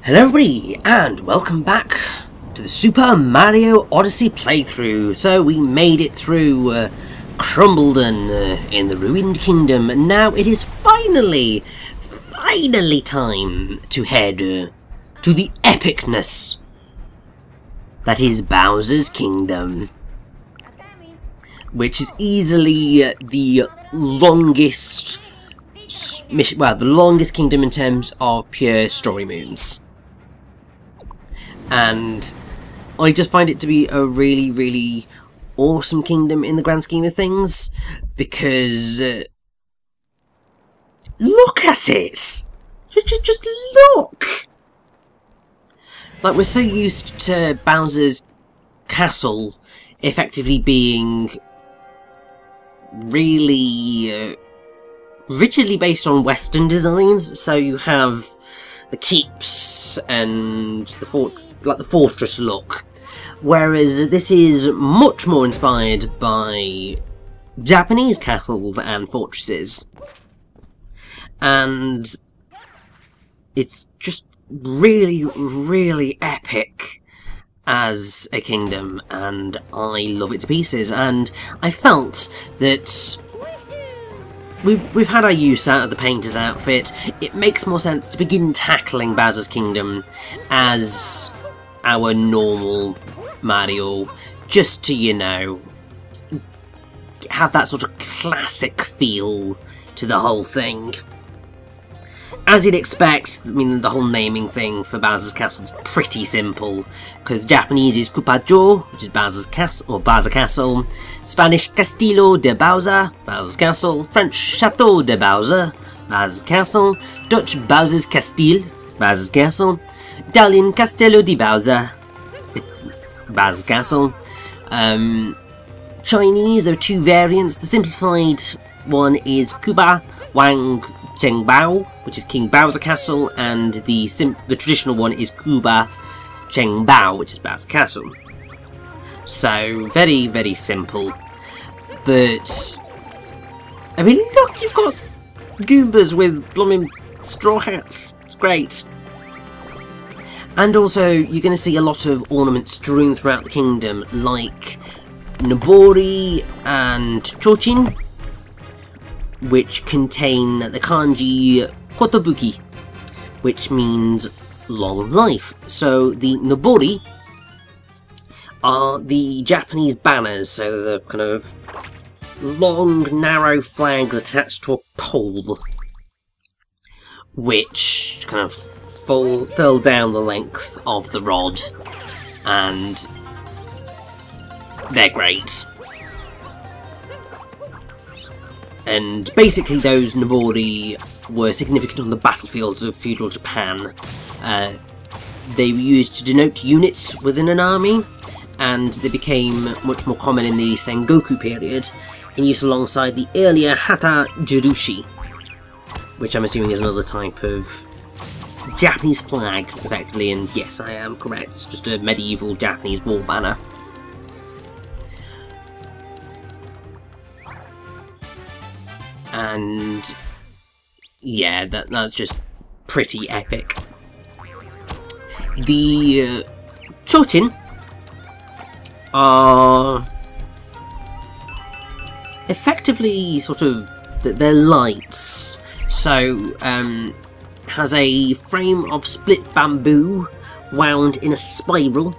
Hello everybody, and welcome back to the Super Mario Odyssey playthrough. So we made it through Crumbledon in the Ruined Kingdom, and now it is finally time to head to the epicness that is Bowser's Kingdom, which is easily the longest mission, well, the longest kingdom in terms of pure story moons. And I just find it to be a really awesome kingdom in the grand scheme of things, because look at it! Just look! Like, we're so used to Bowser's castle effectively being really rigidly based on Western designs, so you have the keeps and the fortress look, whereas this is much more inspired by Japanese castles and fortresses, and it's just really epic as a kingdom, and I love it to pieces. And I felt that we've had our use out of the painter's outfit. It makes more sense to begin tackling Bowser's Kingdom as our normal Mario, just to, you know, have that sort of classic feel to the whole thing. As you'd expect, I mean, the whole naming thing for Bowser's Castle is pretty simple, because Japanese is Cupajo, which is Bowser's Castle, or Bowser Castle, Spanish Castillo de Bowser, Bowser's Castle, French Chateau de Bowser, Bowser's Castle, Dutch Bowser's Castile, Bowser's Castle, Italian Castello di Bowser, Bowser's Castle. Chinese, there are two variants. The simplified one is Kuba Wang Chengbao, which is King Bowser Castle, and the traditional one is Kuba Chengbao, which is Bowser Castle. So, very simple. But, I mean, look, you've got Goombas with blooming straw hats. It's great. And also, you're going to see a lot of ornaments strewn throughout the kingdom, like Nobori and Chochin, which contain the kanji Kotobuki, which means long life. So the Nobori are the Japanese banners, so the kind of long, narrow flags attached to a pole, which kind of furl down the length of the rod, and they're great. And basically those Nobori were significant on the battlefields of feudal Japan. They were used to denote units within an army, and they became much more common in the Sengoku period, in use alongside the earlier Hata Jirushi, which I'm assuming is another type of Japanese flag, effectively, and yes, I am correct, it's just a medieval Japanese war banner. And yeah, that's just pretty epic. The Chochin are effectively sort of, they're lights. So, has a frame of split bamboo wound in a spiral.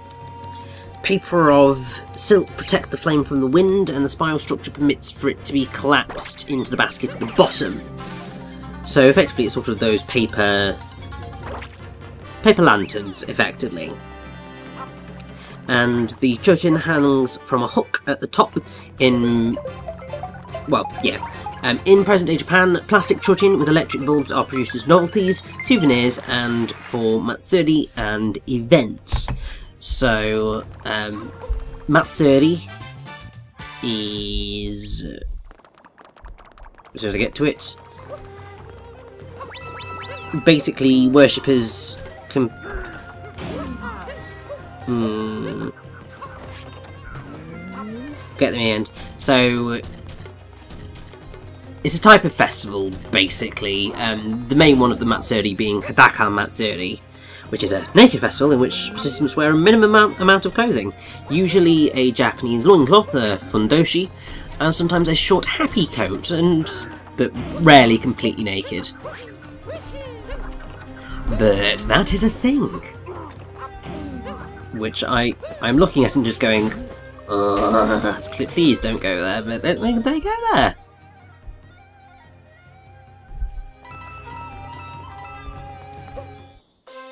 Paper of silk protect the flame from the wind, and the spiral structure permits for it to be collapsed into the basket at the bottom. So effectively it's sort of those paper lanterns, effectively. And the Chochin hangs from a hook at the top in, well, yeah. In present-day Japan, plastic Chochin with electric bulbs are produced as novelties, souvenirs, and for matsuri and events. So, matsuri is, as soon as I get to it, basically worshippers can get them in the end. So, it's a type of festival, basically. The main one of the matsuri being Hadaka Matsuri, which is a naked festival in which participants wear a minimum amount of clothing, usually a Japanese loincloth, a fundoshi, and sometimes a short happy coat, but rarely completely naked. But that is a thing, which I'm looking at and just going, please don't go there, but they go there.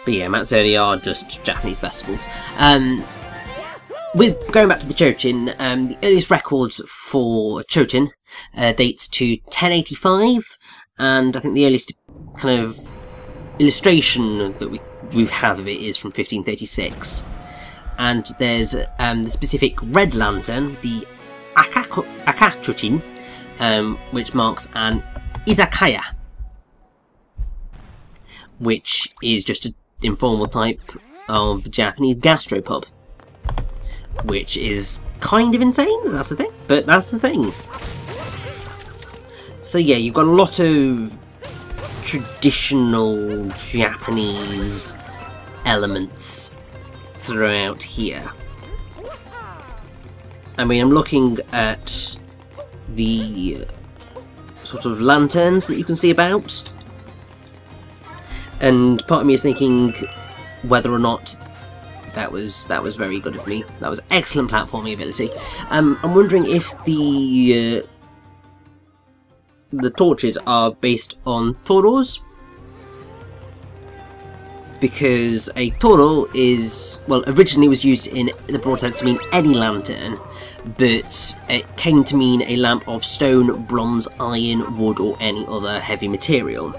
But yeah, Matsuri are just Japanese festivals. With going back to the Chochin, the earliest records for Chochin dates to 1085, and I think the earliest kind of illustration that we have of it is from 1536. And there's the specific red lantern, the Akachochin, which marks an izakaya, which is just an informal type of Japanese gastropub, which is kind of insane. That's the thing, but that's the thing. So yeah, you've got a lot of traditional Japanese elements throughout here. I mean, I'm looking at the sort of lanterns that you can see about, and part of me is thinking whether or not that was very good of me. That was excellent platforming ability. I'm wondering if the torches are based on toros, because a toro is, well, originally was used in the broad sense to mean any lantern, but it came to mean a lamp of stone, bronze, iron, wood, or any other heavy material,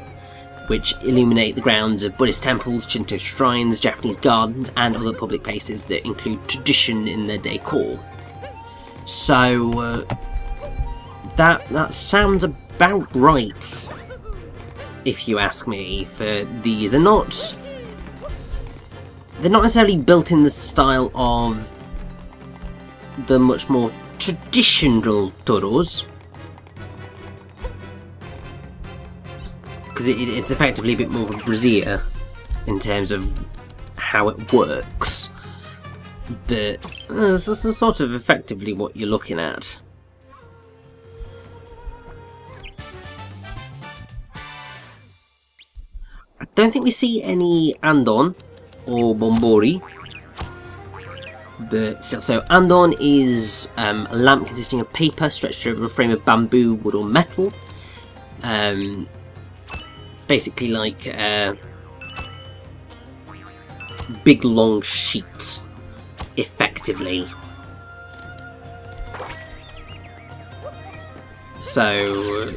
which illuminate the grounds of Buddhist temples, Shinto shrines, Japanese gardens, and other public places that include tradition in their decor. So that sounds about right, if you ask me. For these, they're not necessarily built in the style of the much more traditional toros, because it's effectively a bit more of a brazier in terms of how it works, but this is sort of effectively what you're looking at. I don't think we see any andon or bombori, but still. So andon is a lamp consisting of paper stretched over a frame of bamboo, wood or metal. Basically like a big long sheet, effectively. So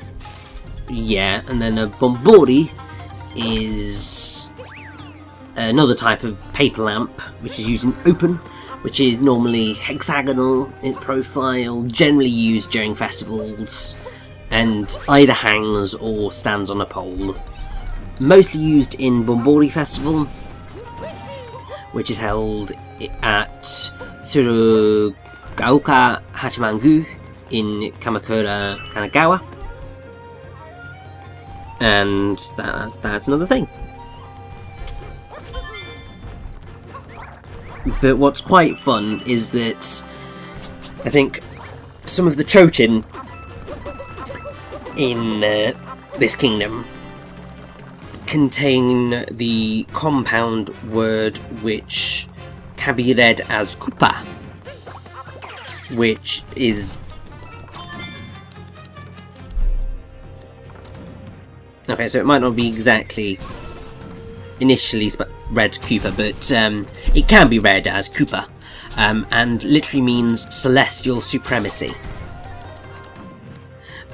yeah, and then a bombori is another type of paper lamp which is used in open, which is normally hexagonal in profile, generally used during festivals, and either hangs or stands on a pole. Mostly used in Bombori Festival, which is held at Tsurugaoka Hachimangu in Kamakura, Kanagawa. And that's another thing. But what's quite fun is that I think some of the Chochin in this kingdom contain the compound word which can be read as kupa, which is... okay, so it might not be exactly initially read Koopa, but it can be read as Koopa, and literally means celestial supremacy.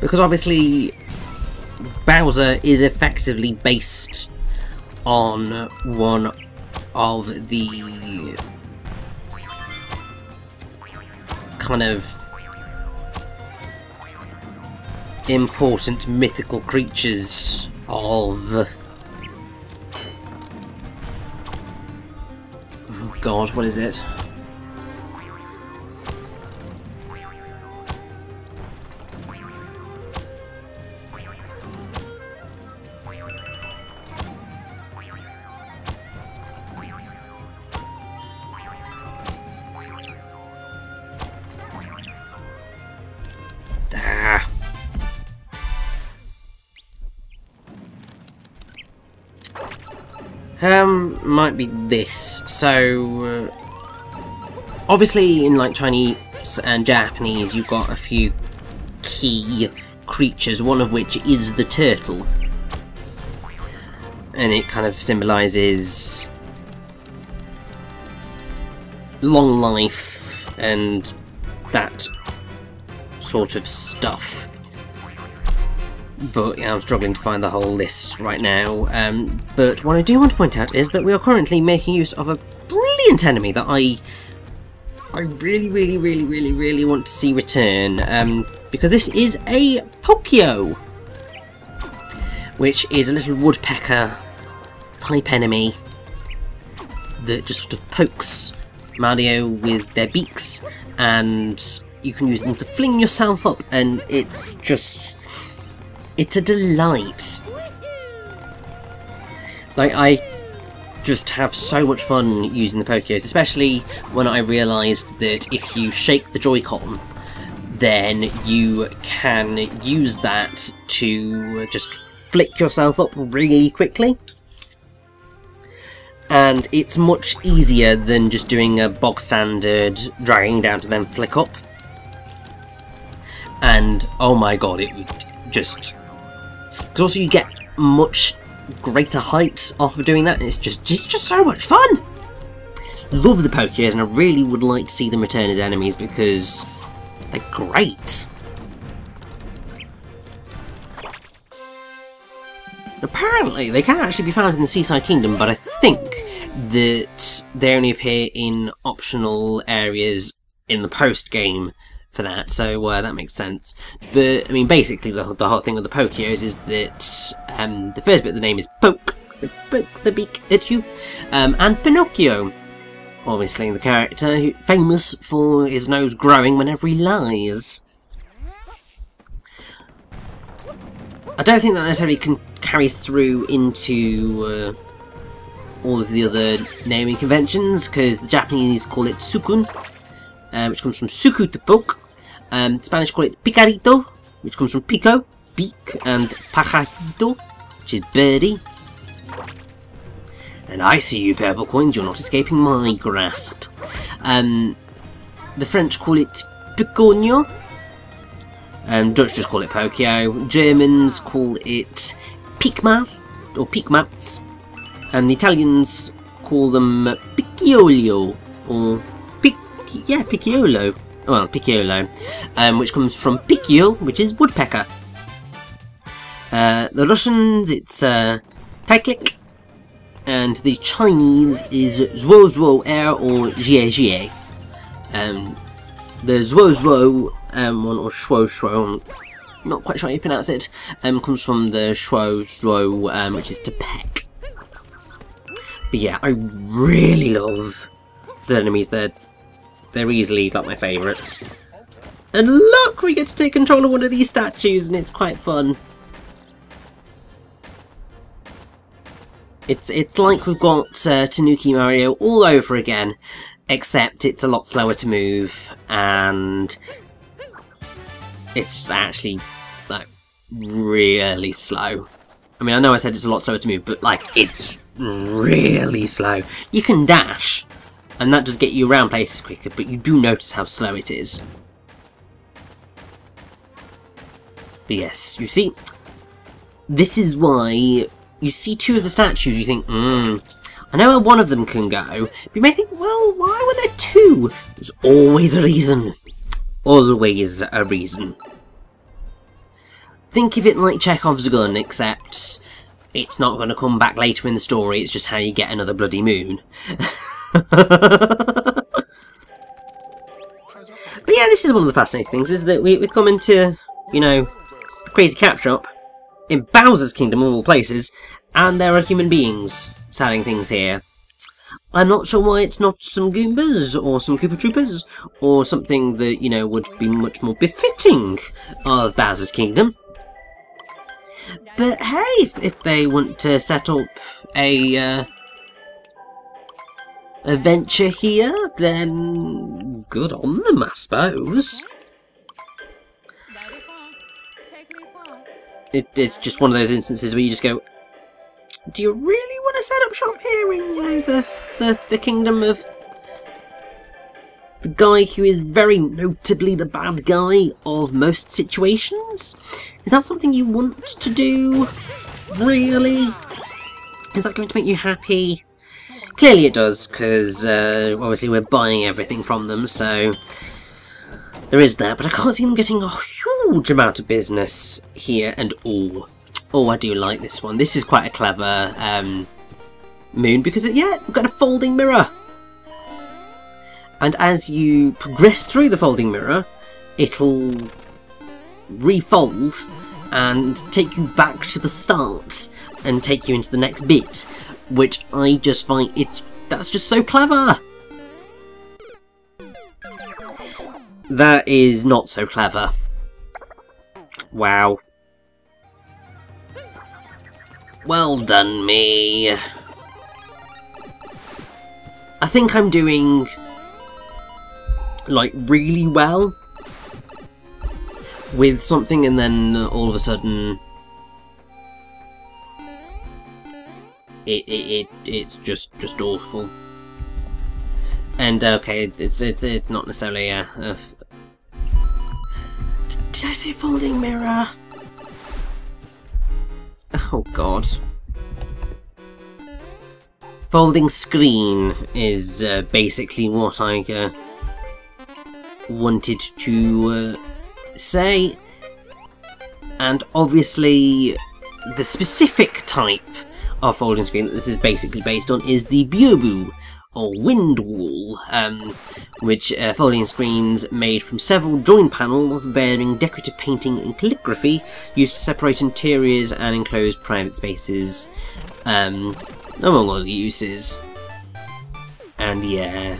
Because obviously Bowser is effectively based on one of the kind of important mythical creatures of... oh god, what is it? Might be this. So, obviously in like Chinese and Japanese you've got a few key creatures, one of which is the turtle. And it kind of symbolises long life and that sort of stuff. But yeah, I'm struggling to find the whole list right now. But what I do want to point out is that we are currently making use of a brilliant enemy that I really want to see return. Because this is a Pokio, which is a little woodpecker type enemy that just sort of pokes Mario with their beaks, and you can use them to fling yourself up, and it's a delight. Like, I just have so much fun using the Pokios, especially when I realised that if you shake the Joy-Con, then you can use that to just flick yourself up really quickly. And it's much easier than just doing a bog standard dragging down to then flick up. And oh my god, it would just... Because also you get much greater height off of doing that, and it's just so much fun! Love the Pokios, and I really would like to see them return as enemies because they're great. Apparently, they can actually be found in the Seaside Kingdom, but I think that they only appear in optional areas in the post-game for that, so that makes sense. But, I mean, basically the whole thing with the Pokios is that the first bit of the name is Poke, they poke the beak at you, and Pinocchio, obviously the character famous for his nose growing whenever he lies. I don't think that necessarily carries through into all of the other naming conventions, because the Japanese call it Sukun, which comes from Suku to poke. Spanish call it Picarito, which comes from Pico, beak, and Pajarito, which is birdie. And I see you, purple coins, you're not escaping my grasp. The French call it Piconio. Dutch just call it Pokio. Germans call it Pikmas, or Pikmats. And the Italians call them Picciolo, or Picciolo. Well, Picciolo, which comes from Piccio, which is woodpecker. The Russians, it's Taiklik. And the Chinese is Zwo Zwo Air, or Jie Jie. The Zwo Zwo one, or Shwo Shwo, I'm not quite sure how you pronounce it, comes from the Shwo Zwo, which is to peck. But yeah, I really love the enemies. They're easily like my favourites. And look, we get to take control of one of these statues, and it's quite fun. It's like we've got Tanuki Mario all over again, except it's a lot slower to move, and it's just actually like really slow. I mean, I know I said it's a lot slower to move, but like it's really slow. You can dash, and that does get you around places quicker, but you do notice how slow it is. But yes, you see, this is why you see two of the statues, you think, I know where one of them can go, but you may think, well, why were there two? There's always a reason. Always a reason. Think of it like Chekhov's gun, except it's not going to come back later in the story, it's just how you get another bloody moon. But yeah, this is one of the fascinating things, is that we come into, you know, the Crazy Cat Shop in Bowser's Kingdom of all places, and there are human beings selling things here. I'm not sure why it's not some Goombas, or some Koopa Troopers, or something that, you know, would be much more befitting of Bowser's Kingdom. But hey, if they want to set up a venture here, then good on them, I suppose. It's just one of those instances where you just go, do you really want to set up shop here in, you know, the kingdom of the guy who is very notably the bad guy of most situations? Is that something you want to do? Really? Is that going to make you happy? Clearly it does, because obviously we're buying everything from them, so there is that, but I can't see them getting a huge amount of business here, and oh, I do like this one. This is quite a clever moon, because, yeah, we've got a folding mirror. And as you progress through the folding mirror, it'll refold and take you back to the start and take you into the next bit, which I just find that's just so clever. That is not so clever. Wow. Well done, me. I think I'm doing, like, really well with something, and then all of a sudden it's just awful. And okay, it's not necessarily a did I say folding mirror? Oh god. Folding screen is basically what I wanted to say, and obviously the specific type of folding screen that this is basically based on is the Byobu, or wind wall, which folding screens made from several joined panels bearing decorative painting and calligraphy used to separate interiors and enclose private spaces, among other uses. And yeah,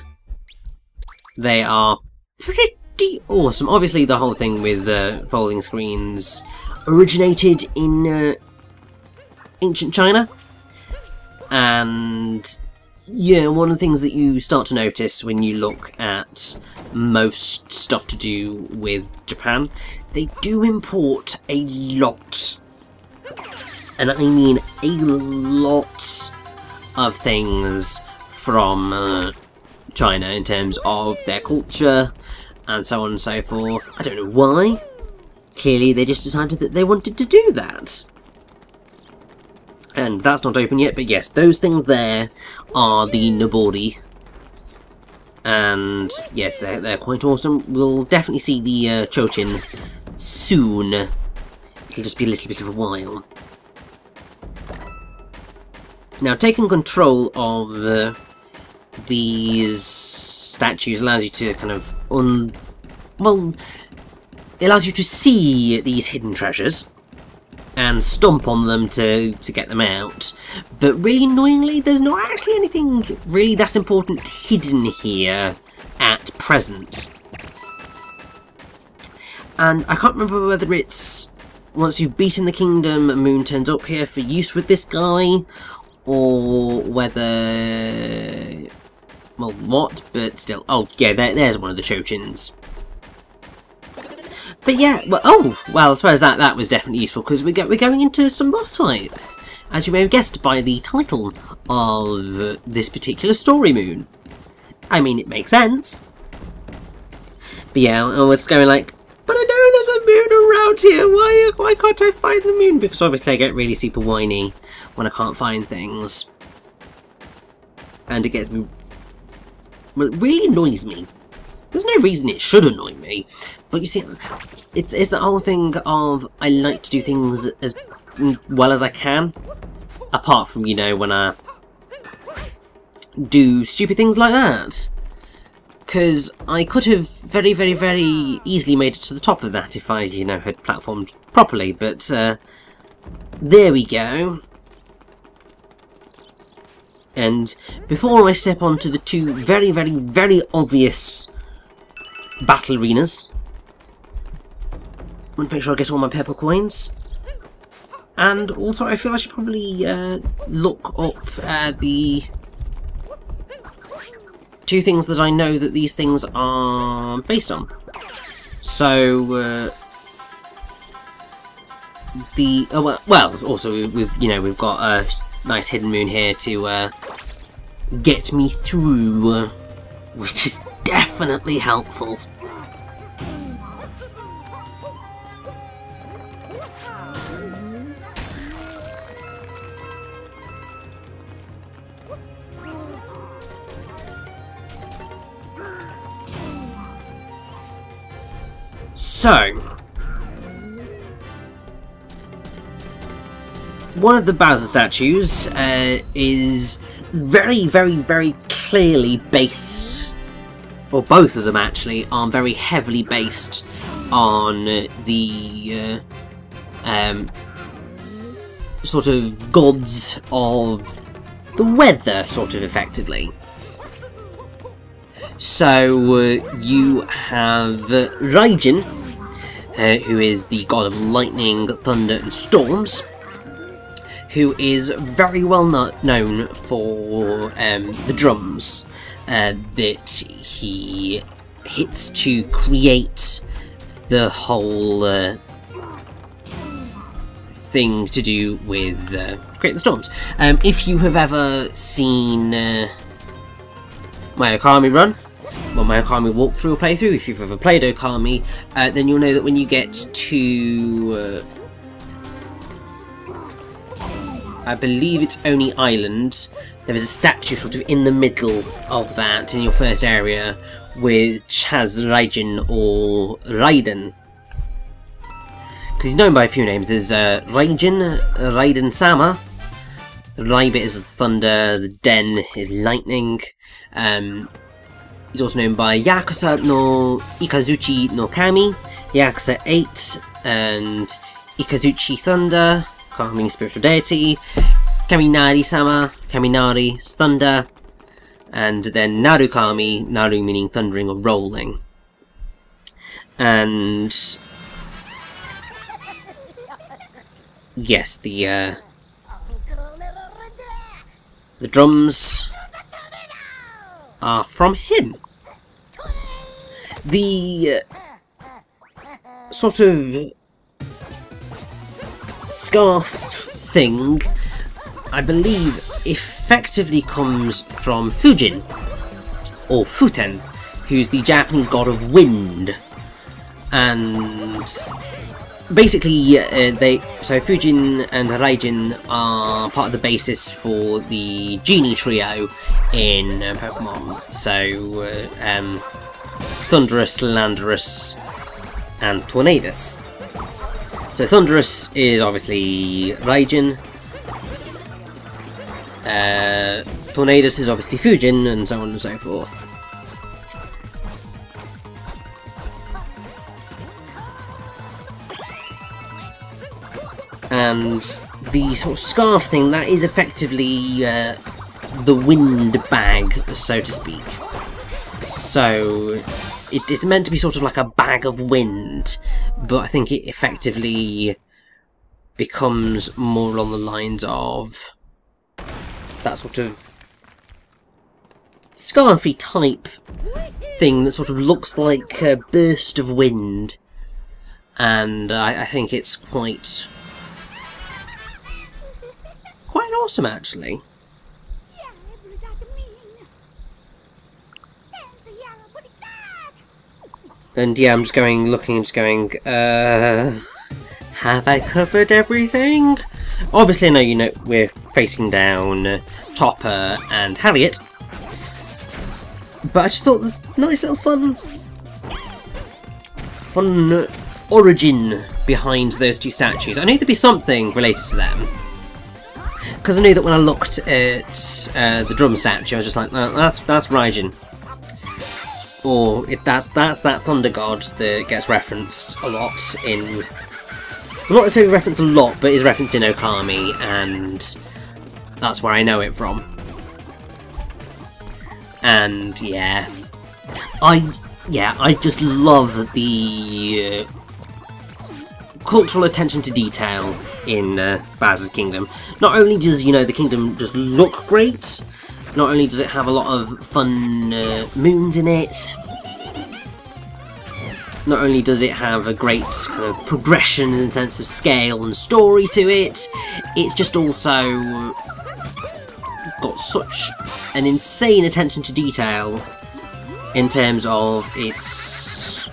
they are pretty awesome. Obviously the whole thing with folding screens originated in ancient China, and yeah, one of the things that you start to notice when you look at most stuff to do with Japan, they do import a lot, and I mean a lot of things from China in terms of their culture and so on and so forth. I don't know why. Clearly they just decided that they wanted to do that. And that's not open yet, but yes, those things there are the Nobori. And yes, they're quite awesome. We'll definitely see the Chochin soon. It'll just be a little bit of a while. Now, taking control of these statues allows you to kind of well, it allows you to see these hidden treasures and stomp on them to get them out. But really annoyingly, there's not actually anything really that important hidden here at present. And I can't remember whether it's once you've beaten the kingdom, a moon turns up here for use with this guy, or whether, well, what, but still. Oh yeah, there's one of the Chochins. But yeah, well, I suppose that was definitely useful, because we're going into some boss fights, as you may have guessed by the title of this particular story moon. I mean, it makes sense. But yeah, I was going like, but I know there's a moon around here, why can't I find the moon? Because obviously I get really super whiny when I can't find things. And it gets me, well, it really annoys me. There's no reason it should annoy me, but you see, it's the whole thing of I like to do things as well as I can, apart from, you know, when I do stupid things like that. Because I could have very, very, very easily made it to the top of that if I, you know, had platformed properly, but there we go. And before I step onto the two very, very, very obvious battle arenas, I want to make sure I get all my purple coins. And also I feel I should probably look up the two things that I know that these things are based on. So also we've got nice hidden moon here to get me through, which is definitely helpful. So, one of the Bowser statues is very, very, very clearly based, or both of them actually, are very heavily based on the sort of gods of the weather, sort of effectively. So you have Raijin, who is the god of lightning, thunder and storms, who is very well known for the drums that he hits to create the whole thing to do with create the storms. If you have ever seen my Okami run, well, my Okami walkthrough or playthrough, if you've ever played Okami, then you'll know that when you get to I believe it's Oni Island, there is a statue sort of in the middle of that in your first area, which has Raijin or Raiden. Because he's known by a few names. There's Raijin, Raiden-sama. The Rai bit is thunder, the Den is lightning. He's also known by Yakuza no Ikazuchi no Kami, Yakuza 8, and Ikazuchi Thunder, meaning spiritual deity, Kaminari-sama, Kaminari, thunder, and then Narukami, Naru meaning thundering or rolling. And yes, the drums are from him. The sort of scarf thing, I believe, effectively comes from Fujin, or Futen, who's the Japanese god of wind. And basically, so Fujin and Raijin are part of the basis for the Genie trio in Pokemon. So, Thundurus, Landorus, and Tornadus. So Thundurus is obviously Raijin, Tornadus is obviously Fujin, and so on and so forth. And the sort of scarf thing, that is effectively the wind bag, so to speak. So it's meant to be sort of like a bag of wind, but I think it effectively becomes more along the lines of that sort of scarfy type thing that sort of looks like a burst of wind, and I think it's quite awesome, actually. And yeah, I'm just going, looking, just going, have I covered everything? Obviously, I know you know we're facing down Topper and Harriet, but I just thought this nice little fun origin behind those two statues. I knew there'd be something related to them, because I knew that when I looked at the drum statue, I was just like, no, that's Raijin. Or that's that thunder god that gets referenced a lot in... Well, not necessarily referenced a lot, but is referenced in Okami, and that's where I know it from. And yeah, I just love the cultural attention to detail in Bowser's Kingdom. Not only does, you know, the kingdom just look great, not only does it have a lot of fun moons in it, not only does it have a great kind of progression and sense of scale and story to it, it's just also got such an insane attention to detail in terms of its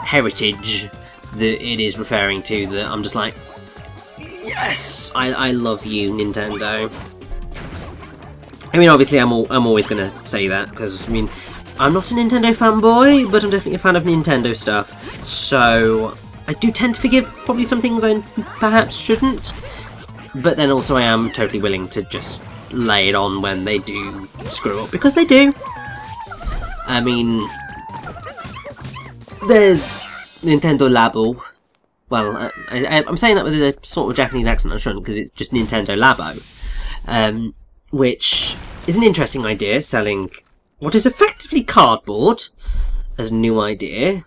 heritage that it is referring to, that I'm just like, yes, I love you, Nintendo. I mean, obviously, I'm always going to say that, because, I mean, I'm not a Nintendo fanboy, but I'm definitely a fan of Nintendo stuff, so I do tend to forgive probably some things I perhaps shouldn't, but then also I am totally willing to just lay it on when they do screw up, because they do. I mean, there's Nintendo Labo. Well, I'm saying that with a sort of Japanese accent, I shouldn't, because it's just Nintendo Labo, which is an interesting idea, selling what is effectively cardboard as a new idea,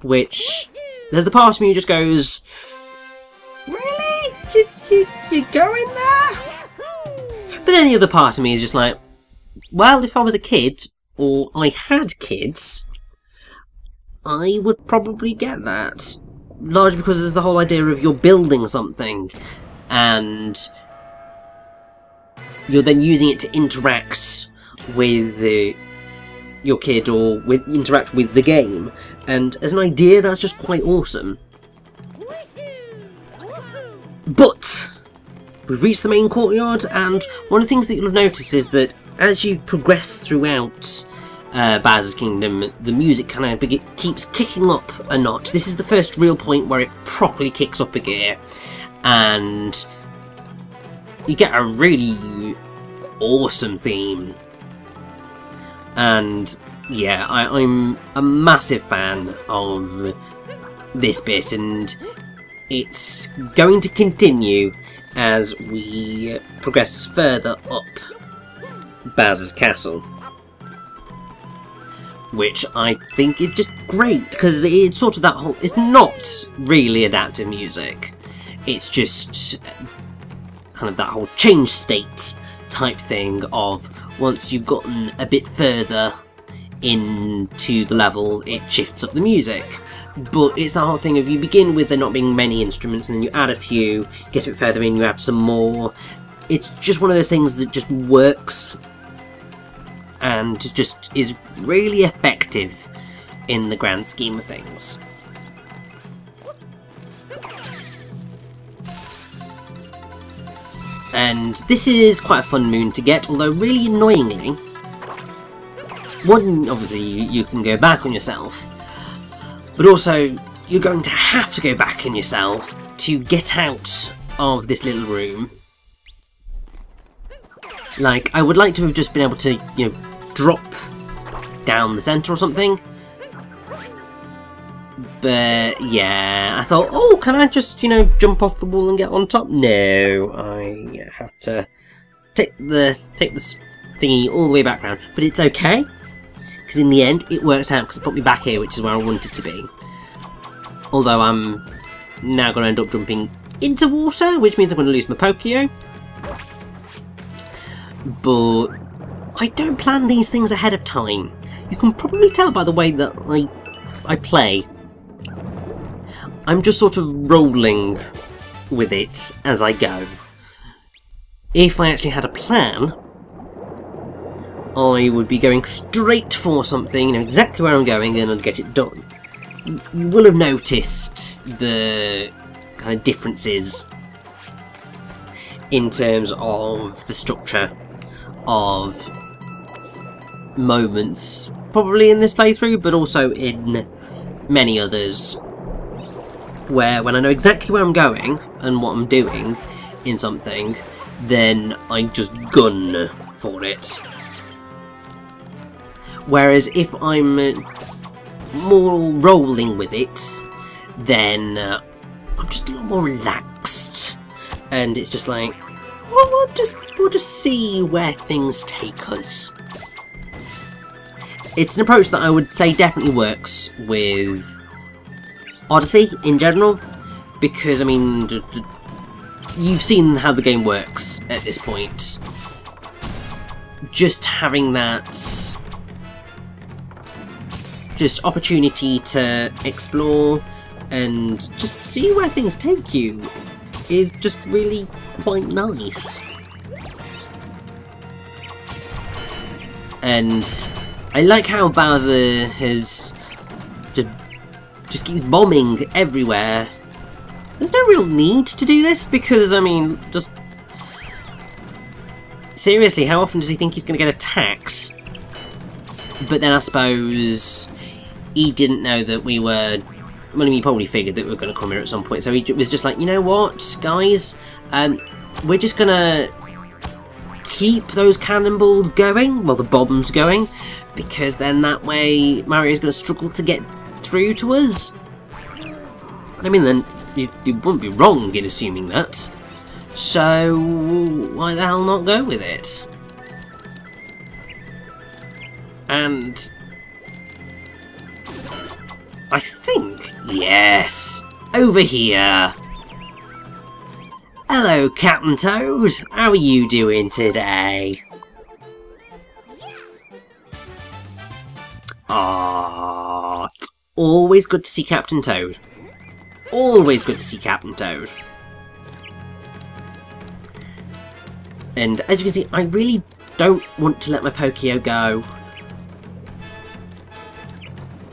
which there's the part of me who just goes, really? You going there? But then the other part of me is just like, well, if I was a kid, or I had kids, I would probably get that. Largely because there's the whole idea of you're building something, and you're then using it to interact with your kid, or interact with the game. And as an idea, that's just quite awesome. But we've reached the main courtyard, and one of the things that you'll have noticed is that as you progress throughout Bowser's Kingdom, the music kind of keeps kicking up a notch. This is the first real point where it properly kicks up a gear, and you get a really awesome theme. And yeah, I'm a massive fan of this bit, and it's going to continue as we progress further up Bowser's Castle, which I think is just great, because it's sort of that whole, it's not really adaptive music, it's just kind of that whole change state type thing of once you've gotten a bit further into the level, it shifts up the music. But it's that whole thing of you begin with there not being many instruments, and then you add a few, get a bit further in, you add some more. It's just one of those things that just works and just is really effective in the grand scheme of things. And this is quite a fun moon to get, although really annoyingly, one, obviously you can go back on yourself, but also you're going to have to go back on yourself to get out of this little room. Like, I would like to have just been able to, you know, drop down the centre or something. But yeah, I thought, oh, can I just, you know, jump off the wall and get on top? No, I had to take the thingy all the way back round. But it's okay, because in the end it worked out, because it put me back here, which is where I wanted to be. Although I'm now going to end up jumping into water, which means I'm going to lose my Pokio. But I don't plan these things ahead of time. You can probably tell by the way that I play. I'm just sort of rolling with it as I go. If I actually had a plan, I would be going straight for something, you know exactly where I'm going, and I'd get it done. You will have noticed the kind of differences in terms of the structure of moments, probably in this playthrough, but also in many others, where when I know exactly where I'm going and what I'm doing in something, then I just gun for it. Whereas if I'm more rolling with it, then I'm just a little more relaxed, and it's just like, well, we'll just see where things take us. It's an approach that I would say definitely works with Odyssey in general, because I mean, you've seen how the game works at this point. Just having that just opportunity to explore and just see where things take you is just really quite nice. And I like how Bowser has just keeps bombing everywhere. There's no real need to do this because, I mean, just seriously, how often does he think he's going to get attacked? But then I suppose he didn't know that we were... Well, he probably figured that we were going to come here at some point, so he was just like, you know what, guys? We're just going to keep those cannonballs going, well, the bombs going, because then that way Mario's going to struggle to get through to us. I mean, then you wouldn't be wrong in assuming that. So why the hell not go with it? And I think, yes, over here. Hello, Captain Toad. How are you doing today? Ah, always good to see Captain Toad. Always good to see Captain Toad. And as you can see, I really don't want to let my Pokio go.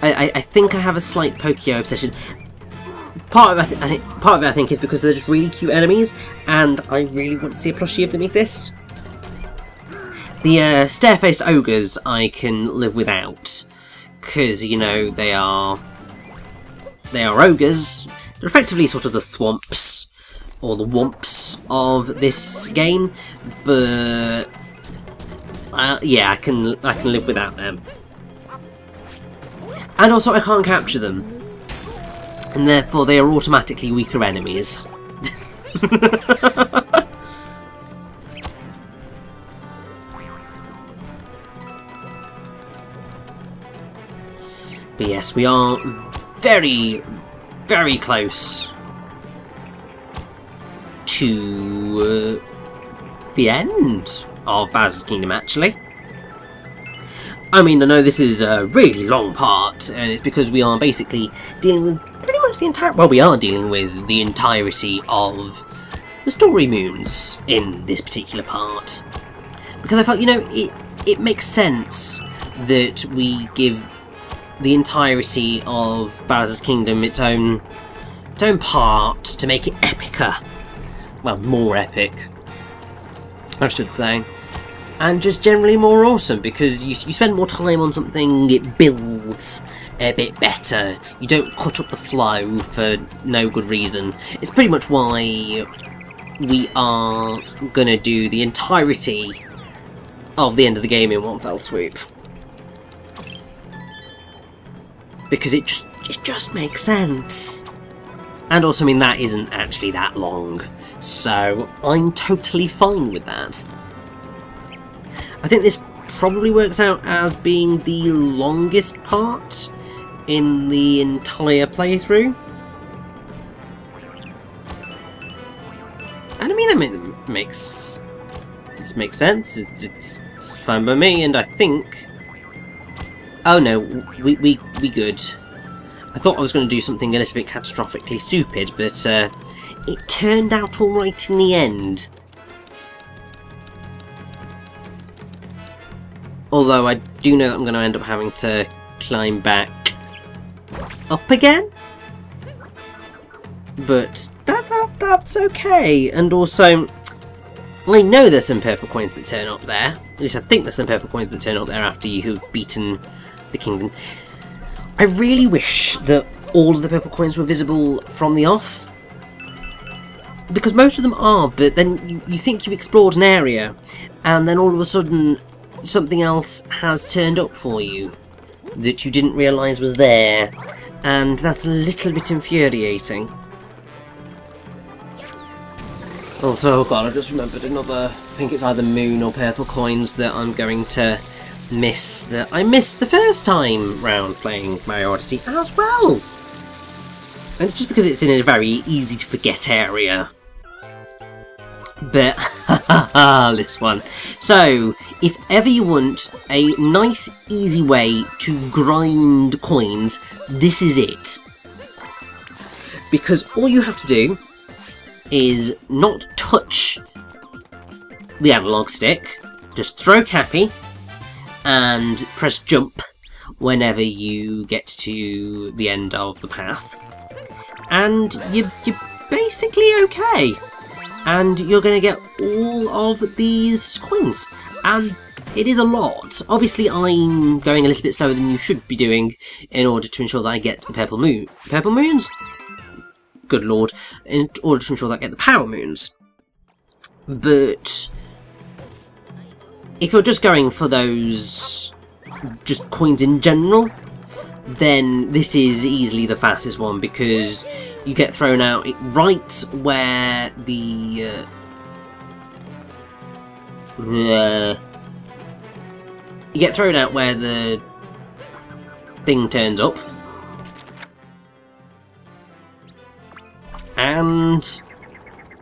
I think I have a slight Pokio obsession. Part of it, I think, is because they're just really cute enemies, and I really want to see a plushie of them exist. The stare-faced ogres I can live without, because you know they are ogres. They're effectively sort of the thwomps or the womps of this game, but yeah, I can live without them. And also, I can't capture them, and therefore they are automatically weaker enemies. But yes, we are very, very close to the end of Bowser's Kingdom, actually. I mean, I know this is a really long part, and it's because we are basically dealing with pretty much the entire... Well, we are dealing with the entirety of the story moons in this particular part. Because I felt, you know, it makes sense that we give the entirety of Bowser's Kingdom its own part to make it epicer. Well, more epic, I should say. And just generally more awesome, because you spend more time on something, it builds a bit better. You don't cut up the flow for no good reason. It's pretty much why we are gonna do the entirety of the end of the game in one fell swoop. Because it just makes sense. And also, I mean, that isn't actually that long, so I'm totally fine with that. I think this probably works out as being the longest part in the entire playthrough. And I mean, that makes sense. It's fine by me, and I think... Oh no, we good. I thought I was going to do something a little bit catastrophically stupid, but it turned out alright in the end. Although I do know that I'm going to end up having to climb back up again. But that's okay. And also, I know there's some purple coins that turn up there. At least I think there's some purple coins that turn up there after you have beaten the kingdom. I really wish that all of the purple coins were visible from the off. Because most of them are, but then you think you've explored an area, and then all of a sudden something else has turned up for you that you didn't realise was there, and that's a little bit infuriating. Also, oh god, I just remembered another, I think it's either moon or purple coins that I'm going to miss, that I missed the first time round playing Mario Odyssey as well! And it's just because it's in a very easy to forget area. But, this one. So, if ever you want a nice, easy way to grind coins, this is it. Because all you have to do is not touch the analog stick, just throw Cappy, and press jump whenever you get to the end of the path, and you're basically okay. And you're going to get all of these coins, and it is a lot. Obviously, I'm going a little bit slower than you should be doing in order to ensure that I get to the purple moon. Purple moons? Good lord. In order to ensure that I get the power moons. But if you're just going for those just coins in general, then this is easily the fastest one, because you get thrown out right where the you get thrown out where the thing turns up, and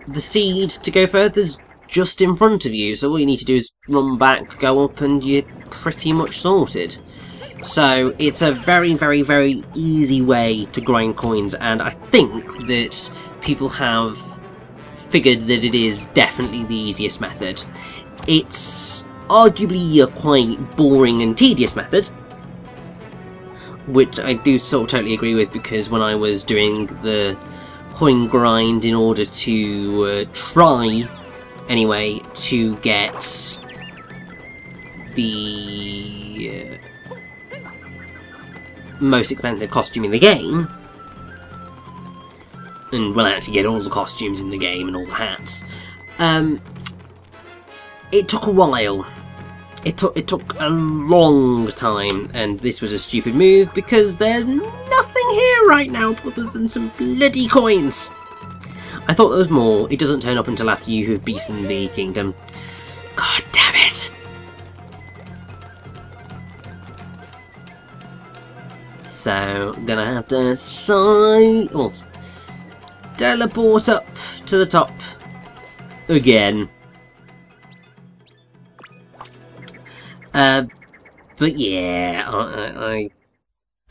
the seed to go further's just in front of you, so all you need to do is run back, go up, and you're pretty much sorted. So it's a very, very, very easy way to grind coins, and I think that people have figured that it is definitely the easiest method. It's arguably a quite boring and tedious method, which I do sort of totally agree with, because when I was doing the coin grind in order to try, anyway, to get the most expensive costume in the game, and well, actually get all the costumes in the game and all the hats, it took a while. It took a long time, and this was a stupid move, because there's nothing here right now other than some bloody coins. I thought there was more. It doesn't turn up until after you have beaten the kingdom. God damn it. So, I'm gonna have to teleport up to the top again. But yeah, I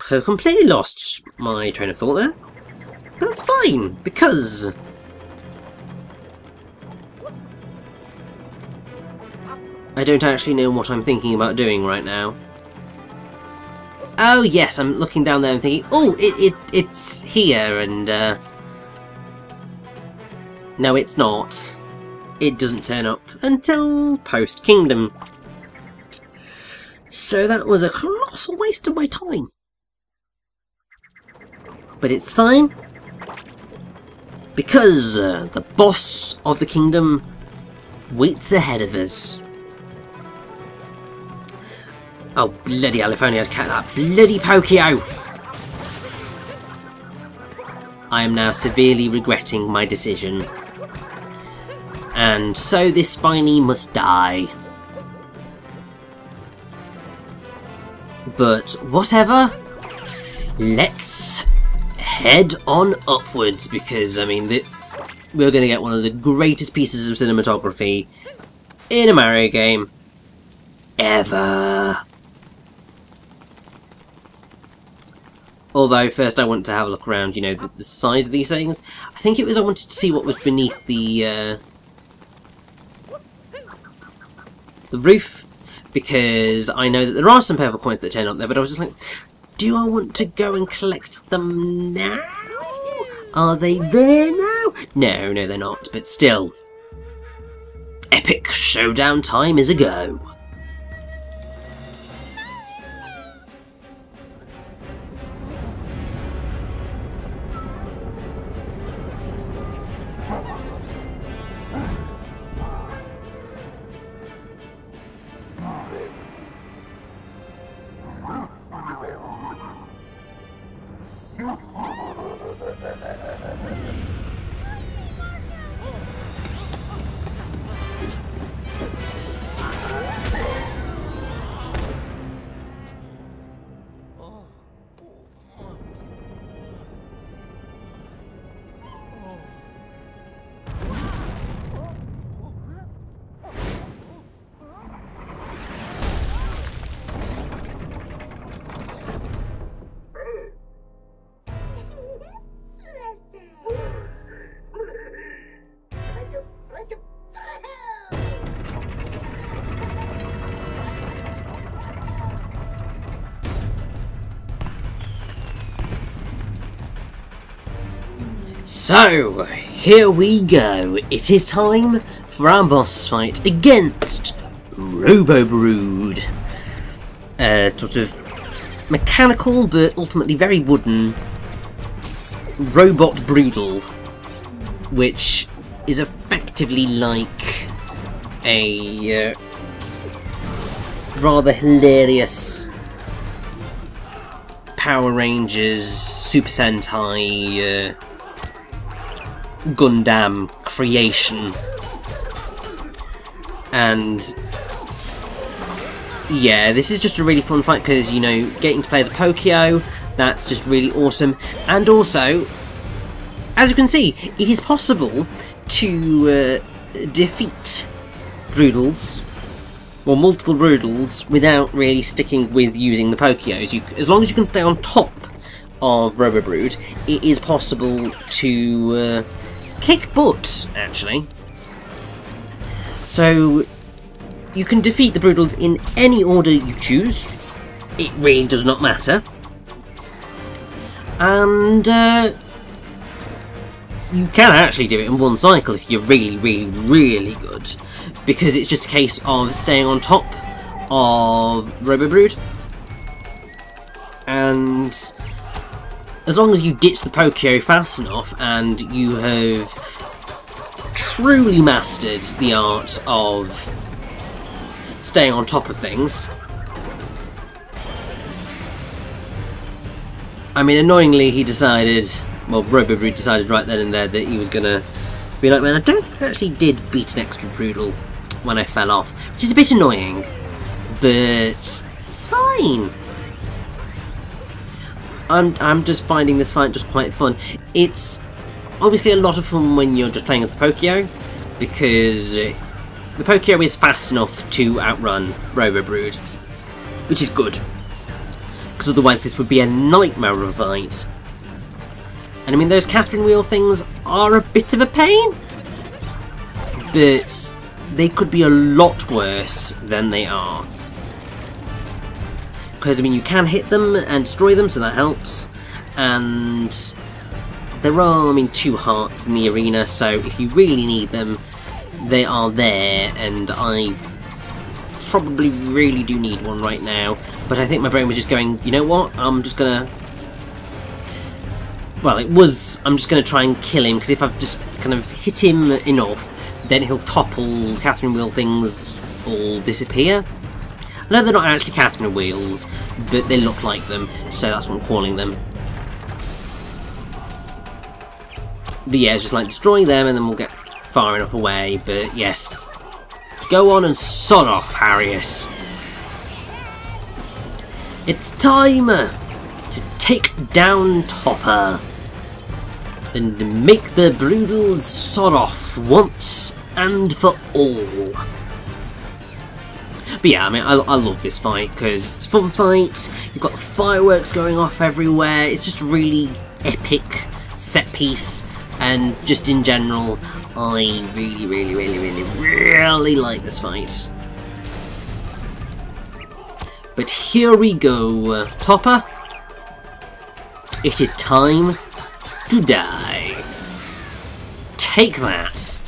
have completely lost my train of thought there. But that's fine, because I don't actually know what I'm thinking about doing right now. Oh yes, I'm looking down there and thinking, oh, it's here, and no, it's not. It doesn't turn up until post-kingdom. So that was a colossal waste of my time. But it's fine, because the boss of the kingdom waits ahead of us. Oh bloody hell, if only I'd kept that bloody Pokio! I am now severely regretting my decision. And so this Spiny must die. But whatever, let's head on upwards, because I mean we're going to get one of the greatest pieces of cinematography in a Mario game ever. Although first I want to have a look around, you know, the size of these things. I think it was I wanted to see what was beneath the roof, because I know that there are some purple coins that turn up there, but I was just like, do I want to go and collect them now? Are they there now? No, they're not, but still. Epic showdown time is a go. So, here we go. It is time for our boss fight against Robo-Brood. Sort of mechanical, but ultimately very wooden robot Broodal, which is effectively like a rather hilarious Power Rangers Super Sentai Gundam creation. And yeah, this is just a really fun fight because, you know, getting to play as a Pokio, that's just really awesome. And also, as you can see, it is possible to defeat Broodals, or multiple Broodals, without really sticking with using the Pokios. As long as you can stay on top of Robo-Brood, it is possible to kick butt, actually. So, you can defeat the Broodals in any order you choose. It really does not matter. And you can actually do it in one cycle if you're really, really, really good. Because it's just a case of staying on top of Robo-Brood. And as long as you ditch the Pokio fast enough and you have truly mastered the art of staying on top of things. I mean, annoyingly, he decided, well, Robo-Brood decided right then and there that he was gonna be like, man, I don't think I actually did beat an extra Broodal when I fell off, which is a bit annoying, but it's fine. I'm just finding this fight just quite fun. It's obviously a lot of fun when you're just playing as the Pokio, because the Pokio is fast enough to outrun Robo-Brood, which is good, because otherwise this would be a nightmare of a fight. And I mean, those Catherine wheel things are a bit of a pain, but they could be a lot worse than they are. Because, I mean, you can hit them and destroy them, so that helps. And there are, I mean, 2 hearts in the arena, so if you really need them, they are there, and I probably really do need one right now. But I think my brain was just going, you know what, I'm just gonna... Well, I'm just gonna try and kill him, because if I've just kind of hit him enough, then he'll topple, Catherine wheel things all disappear. No, they're not actually Catherine wheels, but they look like them, so that's what I'm calling them. But yeah, it's just like destroy them and then we'll get far enough away, but yes. Go on and sod off, Harrius. It's time to take down Topper and make the Broodals sod off once and for all. But yeah, I mean, I love this fight because it's a fun fight. You've got the fireworks going off everywhere. It's just a really epic set piece, and just in general, I really, really, really, really, really like this fight. But here we go, Topper. It is time to die. Take that.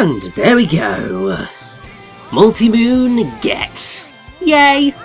And there we go. Multi-Moon get. Yay!